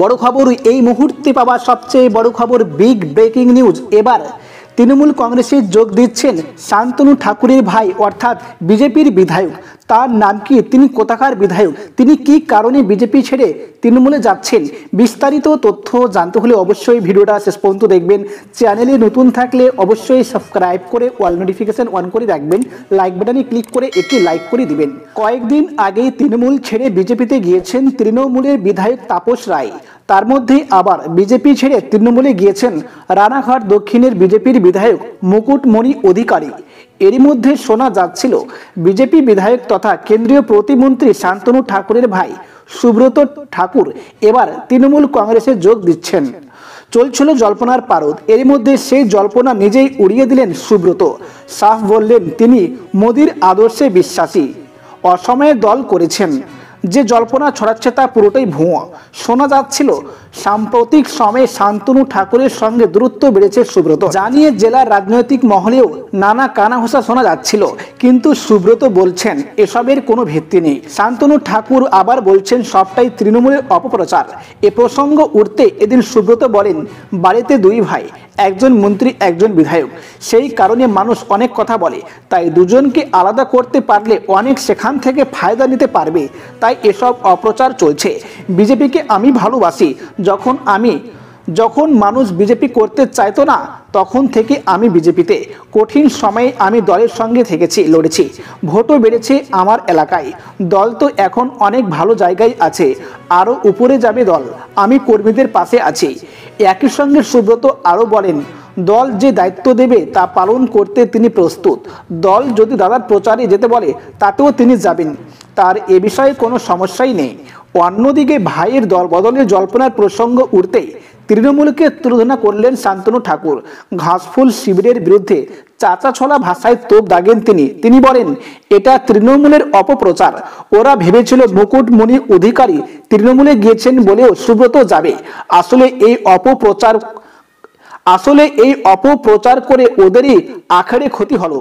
বড় খবর এই মুহূর্তে পাওয়া সবচেয়ে বড় খবর, বিগ ব্রেকিং নিউজ। এবার তৃণমূল কংগ্রেসে যোগ দিচ্ছেন শান্তনু ঠাকুরের ভাই অর্থাৎ বিজেপির বিধায়ক। তার নাম কি, তিনি কোথাকার বিধায়ক, তিনি কি কারণে বিজেপি ছেড়ে তৃণমূলে যাচ্ছেন, বিস্তারিত তথ্য জানতে হলে অবশ্যই ভিডিওটা শেষ পর্যন্ত দেখবেন। চ্যানেলে নতুন থাকলে অবশ্যই সাবস্ক্রাইব করে অল নোটিফিকেশন অন করে রাখবেন, লাইক বাটনে ক্লিক করে একটি লাইক করে দিবেন। কয়েকদিন আগেই তৃণমূল ছেড়ে বিজেপিতে গিয়েছেন তৃণমূলের বিধায়ক তাপস রায়। তার মধ্যে আবার বিজেপি ছেড়ে তৃণমূলে গিয়েছেন রানাঘাট দক্ষিণের বিজেপির বিধায়ক মুকুটমণি অধিকারী। এরই মধ্যে শোনা যাচ্ছিল বিজেপি বিধায়ক তথা কেন্দ্রীয় প্রতিমন্ত্রী শান্তনু ঠাকুরের ভাই সুব্রত ঠাকুর এবার তৃণমূল কংগ্রেসে যোগ দিচ্ছেন। চলছিল জল্পনার পারদ, এর মধ্যে সেই জল্পনা নিজেই উড়িয়ে দিলেন সুব্রত। সাফ বললেন তিনি মোদির আদর্শে বিশ্বাসী, অসময়ে দল করেছেন। যে জল্পনা ছড়াচ্ছে তা পুরোটাই ভুয়ো। শোনা যাচ্ছিল সাম্প্রতিক সময়ে শান্তনু ঠাকুরের সঙ্গে দূরত্ব বেড়েছে সুব্রত, জানিয়ে জেলার রাজনৈতিক মহলেও নানা কানাঘোষা শোনা যাচ্ছিল। কিন্তু সুব্রত বলছেন এসবের কোনো ভিত্তি নেই। শান্তনু ঠাকুর আবার বলছেন সবটাই তৃণমূলের অপপ্রচার। এ প্রসঙ্গ উঠতে এদিন সুব্রত বলেন, বাড়িতে দুই ভাই, একজন মন্ত্রী একজন বিধায়ক, সেই কারণে মানুষ অনেক কথা বলে, তাই দুজনকে আলাদা করতে পারলে অনেক সেখান থেকে ফায়দা নিতে পারবে, তাই এসব অপপ্রচার চলছে। বিজেপিকে আমি ভালোবাসি, যখন মানুষ বিজেপি করতে চাইতো না তখন থেকে আমি বিজেপিতে। কঠিন সময়ে আমি দলের সঙ্গে থেকেছি, লড়েছি, ভোটও বেড়েছে আমার এলাকায়। দল তো এখন অনেক ভালো জায়গায় আছে, আরও উপরে যাবে দল, আমি কর্মীদের পাশে আছি। একই সঙ্গে সুব্রত আরও বলেন, দল যে দায়িত্ব দেবে তা পালন করতে তিনি প্রস্তুত। দল যদি দাদার প্রচারে যেতে বলে তাতেও তিনি যাবেন, তার এ বিষয়ে কোনো সমস্যাই নেই। অন্যদিকে ভাইয়ের দল বদলের জল্পনার প্রসঙ্গ উঠতেই তৃণমূলকে তুলনা করলেন শান্তনু ঠাকুর। ঘাসফুল শিবিরের বিরুদ্ধে চাচা ছলা ভাষায় তোপ দাগেন তিনি বলেন, এটা তৃণমূলের অপপ্রচার। ওরা ভেবেছিল মুকুটমণি অধিকারী তৃণমূলে গিয়েছেন বলেও সুব্রত যাবে। আসলে এই অপপ্রচার করে ওদেরই আখেরে ক্ষতি হলো।